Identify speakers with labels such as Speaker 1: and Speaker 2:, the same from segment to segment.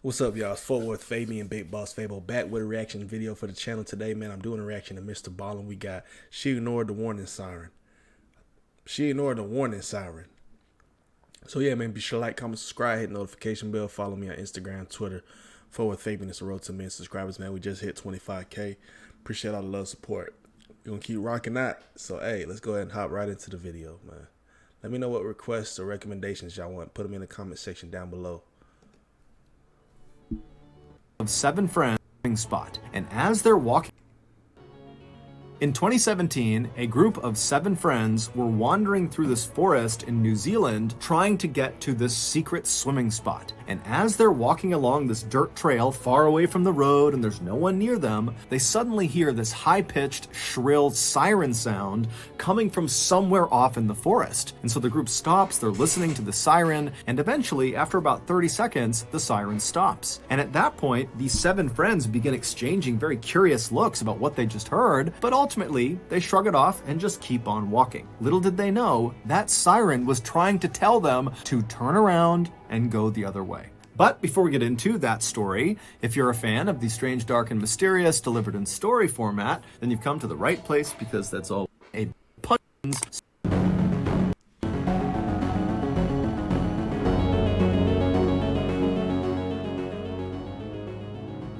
Speaker 1: What's up, y'all? It's FortWorthFabian, BigBossFabo, back with a reaction video for the channel today, man. I'm doing a reaction to MrBallen. We got She Ignored the Warning Siren. She Ignored the Warning Siren. So yeah, man, be sure to like, comment, subscribe, hit notification bell, follow me on Instagram, Twitter, FortWorthFabian. It's the road to 1 million subscribers, man. We just hit 25K. Appreciate all the love, support. We're gonna keep rocking that. So hey, let's go ahead and hop right into the video, man. Let me know what requests or recommendations y'all want. Put them in the comment section down below.
Speaker 2: Of 7 friends spot, and as they're walking in 2017, a group of 7 friends were wandering through this forest in New Zealand trying to get to this secret swimming spot. And as they're walking along this dirt trail far away from the road and there's no one near them, they suddenly hear this high-pitched, shrill siren sound coming from somewhere off in the forest. And so the group stops, they're listening to the siren, and eventually, after about 30 seconds, the siren stops. And at that point, these 7 friends begin exchanging very curious looks about what they just heard, but ultimately, they shrug it off and just keep on walking. Little did they know, that siren was trying to tell them to turn around and go the other way. But before we get into that story, if you're a fan of the strange, dark, and mysterious delivered in story format, then you've come to the right place because that's all a puns.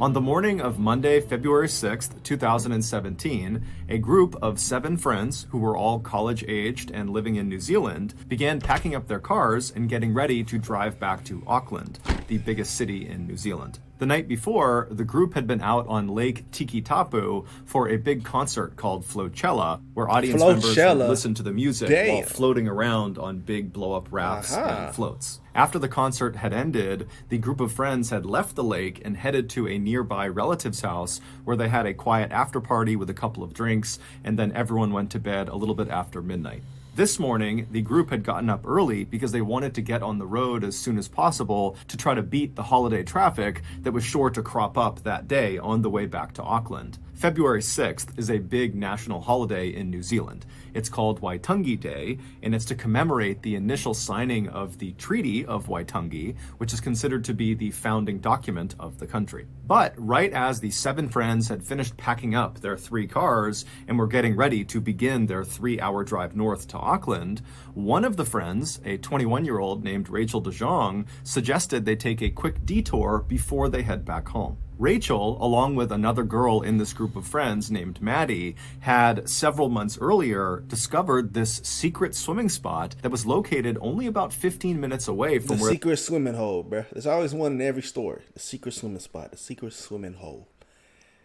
Speaker 2: On the morning of Monday, February 6th, 2017, a group of 7 friends who were all college-aged and living in New Zealand began packing up their cars and getting ready to drive back to Auckland, the biggest city in New Zealand. The night before, the group had been out on Lake Tikitapu for a big concert called Floatcella, where audience members would listen to the music while floating around on big blow-up rafts and floats. After the concert had ended, the group of friends had left the lake and headed to a nearby relative's house where they had a quiet after-party with a couple of drinks, and then everyone went to bed a little bit after midnight. This morning, the group had gotten up early because they wanted to get on the road as soon as possible to try to beat the holiday traffic that was sure to crop up that day on the way back to Auckland. February 6th is a big national holiday in New Zealand. It's called Waitangi Day, and it's to commemorate the initial signing of the Treaty of Waitangi, which is considered to be the founding document of the country. But right as the 7 friends had finished packing up their 3 cars and were getting ready to begin their 3-hour drive north to Auckland, one of the friends, a 21-year-old named Rachel De Jong, suggested they take a quick detour before they head back home. Rachel, along with another girl in this group of friends named Maddie, had several months earlier discovered this secret swimming spot that was located only about 15 minutes away from
Speaker 1: the secret swimming hole, bruh. There's always one in every story. The secret swimming spot, the secret swimming hole.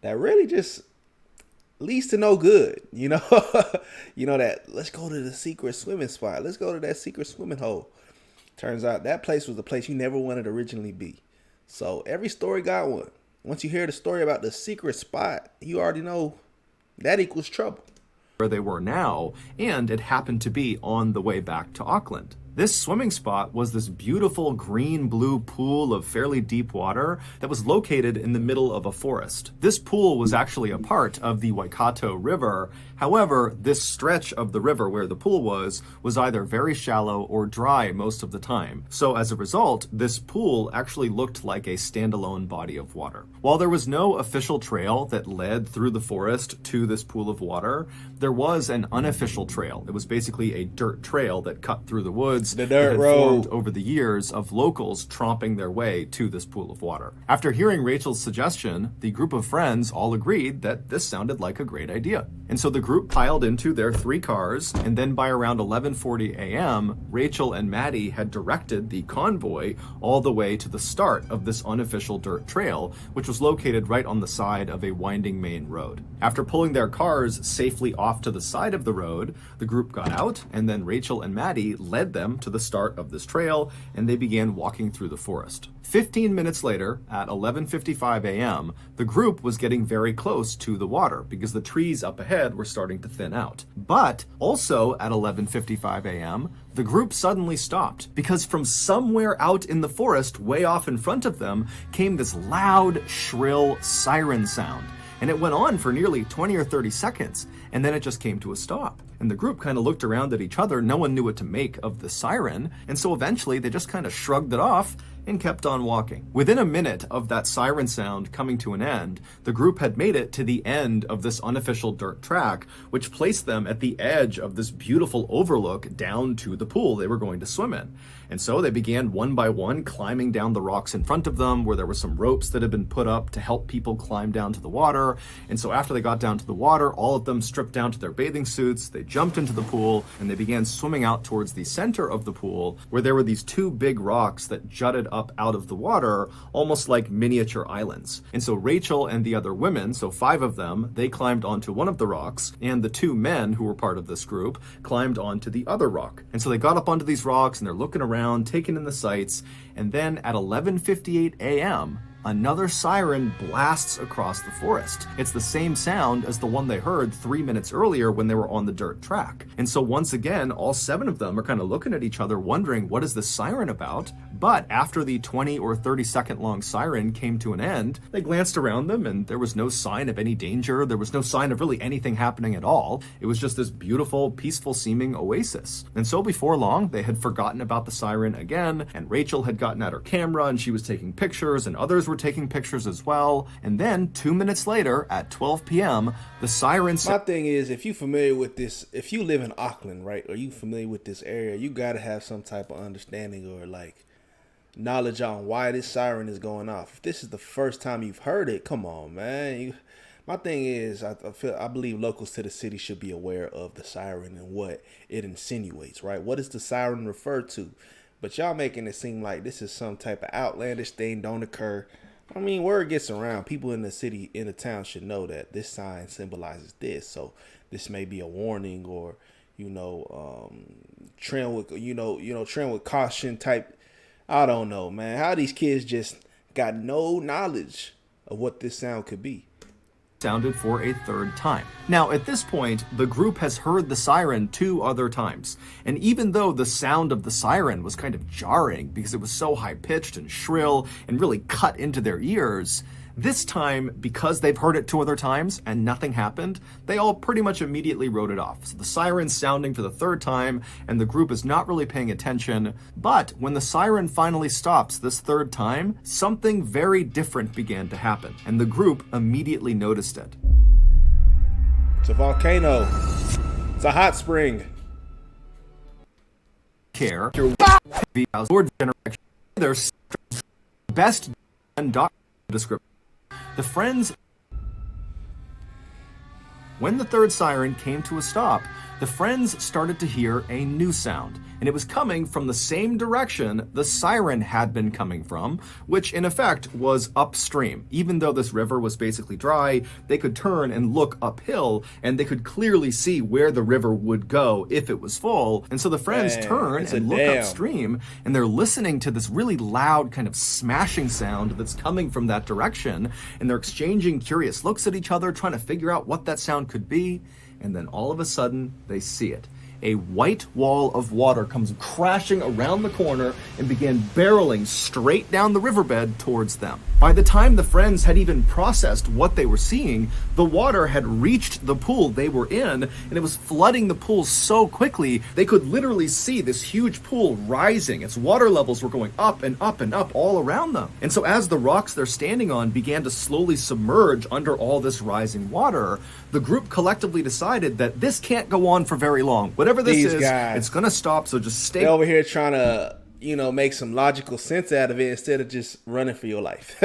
Speaker 1: That really just leads to no good, you know? You know that, let's go to the secret swimming spot. Let's go to that secret swimming hole. Turns out that place was the place you never wanted to originally be. So every story got one. Once you hear the story about the secret spot, you already know that equals trouble.
Speaker 2: Where they were now, and it happened to be on the way back to Auckland. This swimming spot was this beautiful green-blue pool of fairly deep water that was located in the middle of a forest. This pool was actually a part of the Waikato River. However, this stretch of the river where the pool was either very shallow or dry most of the time. So as a result, this pool actually looked like a standalone body of water. While there was no official trail that led through the forest to this pool of water, there was an unofficial trail. It was basically a dirt trail that cut through the woods.
Speaker 1: The dirt road.
Speaker 2: Over the years of locals tromping their way to this pool of water. After hearing Rachel's suggestion, the group of friends all agreed that this sounded like a great idea. And so the group piled into their 3 cars, and then by around 11:40 a.m., Rachel and Maddie had directed the convoy all the way to the start of this unofficial dirt trail, which was located right on the side of a winding main road. After pulling their cars safely off to the side of the road, the group got out, and then Rachel and Maddie led them to the start of this trail, and they began walking through the forest. 15 minutes later, at 11:55 a.m., the group was getting very close to the water because the trees up ahead were starting to thin out. But also at 11:55 a.m., the group suddenly stopped because from somewhere out in the forest, way off in front of them, came this loud, shrill siren sound. And it went on for nearly 20 or 30 seconds, and then it just came to a stop. And the group kind of looked around at each other. No one knew what to make of the siren, and so eventually they just kind of shrugged it off and kept on walking. Within a minute of that siren sound coming to an end, the group had made it to the end of this unofficial dirt track, which placed them at the edge of this beautiful overlook down to the pool they were going to swim in. And so they began one by one climbing down the rocks in front of them, where there were some ropes that had been put up to help people climb down to the water. And so after they got down to the water, all of them stripped down to their bathing suits, they jumped into the pool, and they began swimming out towards the center of the pool, where there were these two big rocks that jutted up out of the water, almost like miniature islands. And so Rachel and the other women, so 5 of them, they climbed onto one of the rocks, and the 2 men who were part of this group climbed onto the other rock. And so they got up onto these rocks, and they're looking around, taking in the sights, and then at 11:58 a.m., another siren blasts across the forest. It's the same sound as the one they heard 3 minutes earlier when they were on the dirt track. And so once again, all 7 of them are kind of looking at each other wondering, what is this siren about? But after the 20 or 30 second long siren came to an end, they glanced around them and there was no sign of any danger. There was no sign of really anything happening at all. It was just this beautiful, peaceful seeming oasis. And so before long, they had forgotten about the siren again, and Rachel had gotten out her camera and she was taking pictures, and others were taking pictures as well. And then 2 minutes later at 12 p.m., the siren...
Speaker 1: My thing is, if you're familiar with this, if you live in Auckland, right, or you familiar with this area, you got to have some type of understanding or like knowledge on why this siren is going off. If this is the first time you've heard it, come on, man. My thing is, I believe locals to the city should be aware of the siren and what it insinuates, right? What does the siren refer to? But y'all making it seem like this is some type of outlandish thing, don't occur. I mean, word gets around. People in the city, in the town should know that this sign symbolizes this. So this may be a warning or, trend with caution type. I don't know, man. How these kids just got no knowledge of what this sound could be.
Speaker 2: Sounded for a 3rd time. Now, at this point, the group has heard the siren 2 other times. And even though the sound of the siren was kind of jarring because it was so high-pitched and shrill and really cut into their ears, this time, because they've heard it 2 other times and nothing happened, they all pretty much immediately wrote it off. So the siren's sounding for the 3rd time, and the group is not really paying attention. But when the siren finally stops this 3rd time, something very different began to happen, and the group immediately noticed it.
Speaker 1: It's a volcano. It's a hot spring.
Speaker 2: Care. There's best description. The friends... When the 3rd siren came to a stop, the friends started to hear a new sound, and it was coming from the same direction the siren had been coming from, which in effect was upstream. Even though this river was basically dry, they could turn and look uphill, and they could clearly see where the river would go if it was full. And so the friends turn and look upstream, and they're listening to this really loud kind of smashing sound that's coming from that direction, and they're exchanging curious looks at each other, trying to figure out what that sound could be. And then all of a sudden, they see it. A white wall of water comes crashing around the corner and began barreling straight down the riverbed towards them. By the time the friends had even processed what they were seeing, the water had reached the pool they were in, and it was flooding the pool so quickly, they could literally see this huge pool rising. Its water levels were going up and up and up all around them. And so as the rocks they're standing on began to slowly submerge under all this rising water, the group collectively decided that this can't go on for very long. Whatever this is, it's gonna stop, so just stay...
Speaker 1: They're over here trying to, make some logical sense out of it instead of just running for your life.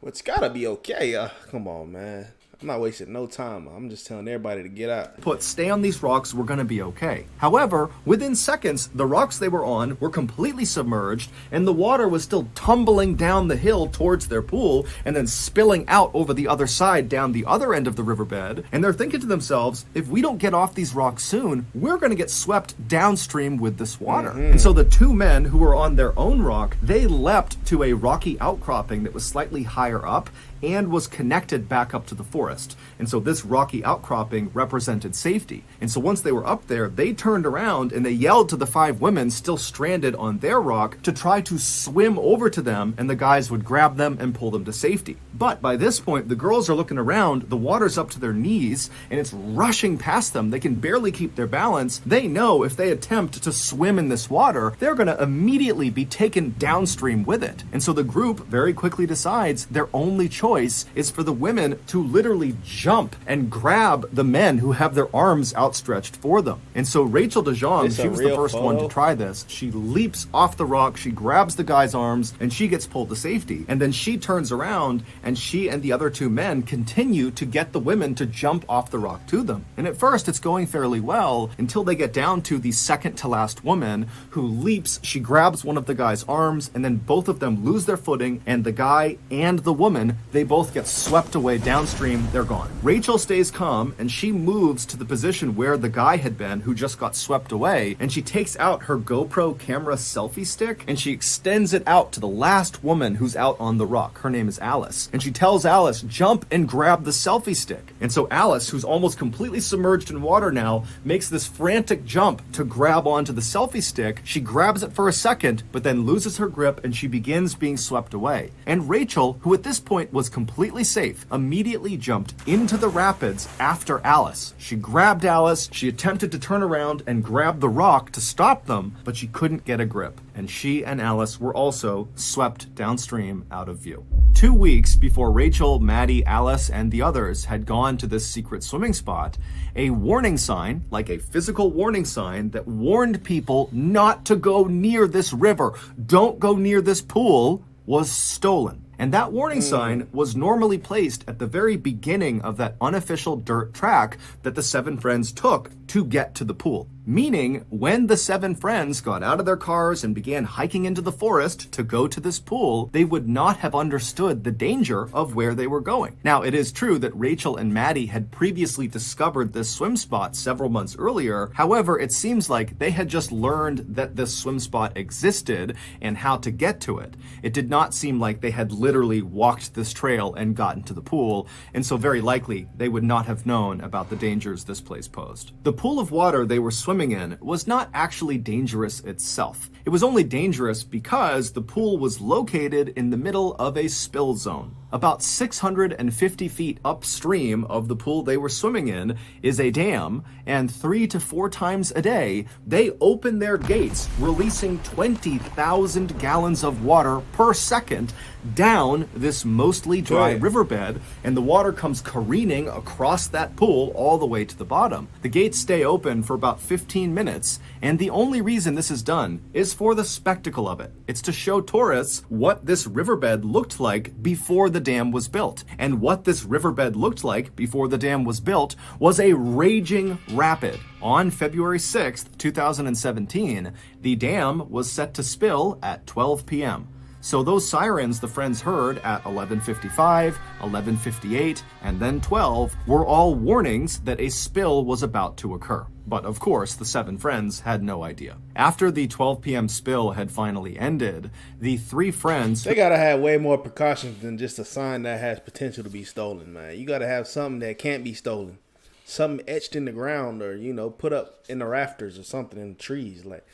Speaker 1: It's gotta be okay. Come on, man. I'm not wasting no time. I'm just telling everybody to get out.
Speaker 2: Stay on these rocks, we're gonna be okay. However, within seconds, the rocks they were on were completely submerged, and the water was still tumbling down the hill towards their pool, and then spilling out over the other side down the other end of the riverbed. And they're thinking to themselves, if we don't get off these rocks soon, we're gonna get swept downstream with this water. And so the 2 men who were on their own rock, they leapt to a rocky outcropping that was slightly higher up, and was connected back up to the forest. And so this rocky outcropping represented safety. And so once they were up there, they turned around and they yelled to the 5 women still stranded on their rock to try to swim over to them, and the guys would grab them and pull them to safety. But by this point, the girls are looking around, the water's up to their knees, and it's rushing past them. They can barely keep their balance. They know if they attempt to swim in this water, they're going to immediately be taken downstream with it. And so the group very quickly decides their only choice is for the women to literally jump and grab the men who have their arms outstretched for them. And so Rachel DeJong, she was the first one to try this. She leaps off the rock, she grabs the guy's arms, and she gets pulled to safety. And then she turns around, and she and the other 2 men continue to get the women to jump off the rock to them. And at first, it's going fairly well until they get down to the second to last woman who leaps. She grabs one of the guy's arms, and then both of them lose their footing, and the guy and the woman, they both get swept away downstream. They're gone. Rachel stays calm, and she moves to the position where the guy had been who just got swept away, and she takes out her GoPro camera selfie stick, and she extends it out to the last woman who's out on the rock. Her name is Alice. And she tells Alice, jump and grab the selfie stick. And so Alice, who's almost completely submerged in water now, makes this frantic jump to grab onto the selfie stick. She grabs it for a second, but then loses her grip, and she begins being swept away. And Rachel, who at this point was completely safe, immediately jumped into the rapids after Alice. She grabbed Alice, she attempted to turn around and grab the rock to stop them, but she couldn't get a grip. And she and Alice were also swept downstream out of view. 2 weeks before Rachel, Maddie, Alice, and the others had gone to this secret swimming spot, a warning sign, like a physical warning sign that warned people not to go near this river, don't go near this pool, was stolen. And that warning sign was normally placed at the very beginning of that unofficial dirt track that the 7 friends took to get to the pool. Meaning, when the 7 friends got out of their cars and began hiking into the forest to go to this pool, they would not have understood the danger of where they were going. Now, it is true that Rachel and Maddie had previously discovered this swim spot several months earlier. However, it seems like they had just learned that this swim spot existed and how to get to it. It did not seem like they had literally walked this trail and gotten to the pool, and so very likely they would not have known about the dangers this place posed. The pool of water they were swimming in was not actually dangerous itself. It was only dangerous because the pool was located in the middle of a spill zone. About 650 feet upstream of the pool they were swimming in is a dam, and 3 to 4 times a day, they open their gates, releasing 20,000 gallons of water per second down this mostly dry riverbed, and the water comes careening across that pool all the way to the bottom. The gates stay open for about 15 minutes, and the only reason this is done is for the spectacle of it. It's to show tourists what this riverbed looked like before the dam was built. And what this riverbed looked like before the dam was built was a raging rapid. On February 6th, 2017, the dam was set to spill at 12 p.m. So those sirens the friends heard at 11:55, 11:58, and then 12 were all warnings that a spill was about to occur. But of course, the 7 friends had no idea. After the 12 p.m. spill had finally ended, the 3 friends...
Speaker 1: They gotta have way more precautions than just a sign that has potential to be stolen, man. You gotta have something that can't be stolen. Something etched in the ground or, put up in the rafters or something in the trees. Like,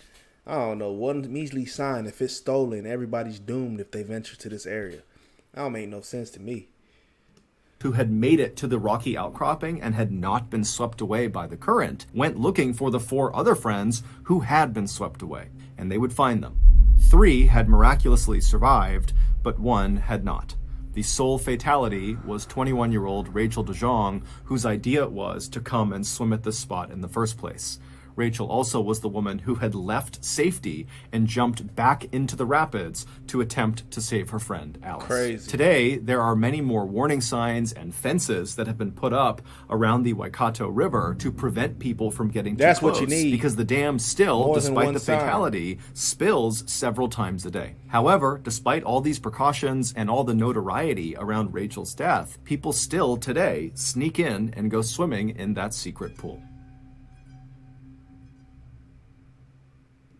Speaker 1: I don't know, one measly sign, if it's stolen, everybody's doomed if they venture to this area. That don't make no sense to me.
Speaker 2: Who had made it to the rocky outcropping and had not been swept away by the current, went looking for the 4 other friends who had been swept away, and they would find them. 3 had miraculously survived, but 1 had not. The sole fatality was 21-year-old Rachel DeJong, whose idea it was to come and swim at this spot in the first place. Rachel also was the woman who had left safety and jumped back into the rapids to attempt to save her friend, Alice.
Speaker 1: Crazy.
Speaker 2: Today, there are many more warning signs and fences that have been put up around the Waikato River to prevent people from getting too close.
Speaker 1: That's what you need.
Speaker 2: Because the dam still,
Speaker 1: More than
Speaker 2: despite
Speaker 1: one
Speaker 2: the fatality, spills several times a day. However, despite all these precautions and all the notoriety around Rachel's death, people still today sneak in and go swimming in that secret pool.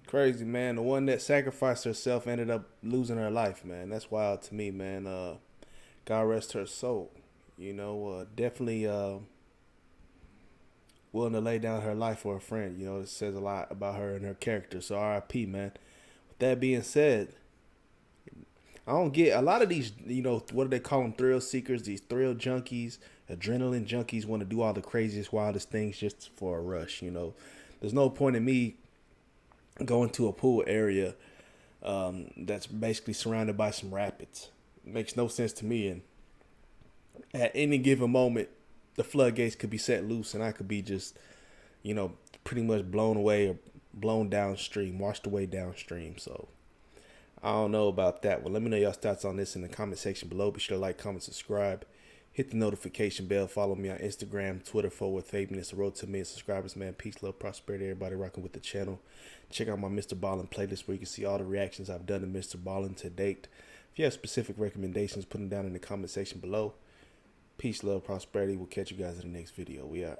Speaker 1: Crazy, man. The one that sacrificed herself ended up losing her life, man. That's wild to me, man. God rest her soul. Definitely willing to lay down her life for a friend. It says a lot about her and her character. So R.I.P. man. With that being said, I don't get a lot of these, what do they call them? Thrill seekers, these thrill junkies, adrenaline junkies want to do all the craziest, wildest things just for a rush. There's no point in me going to a pool area that's basically surrounded by some rapids. It makes no sense to me. And at any given moment, the floodgates could be set loose and I could be just, pretty much blown away or blown downstream, washed away downstream. So I don't know about that. Well, let me know y'all's thoughts on this in the comment section below. Be sure to like, comment, subscribe. Hit the notification bell. Follow me on Instagram, Twitter, FortWorthFabian. It's the road to 1 million subscribers, man. Peace, love, prosperity. Everybody rocking with the channel. Check out my MrBallen playlist where you can see all the reactions I've done to MrBallen to date. If you have specific recommendations, put them down in the comment section below. Peace, love, prosperity. We'll catch you guys in the next video. We out.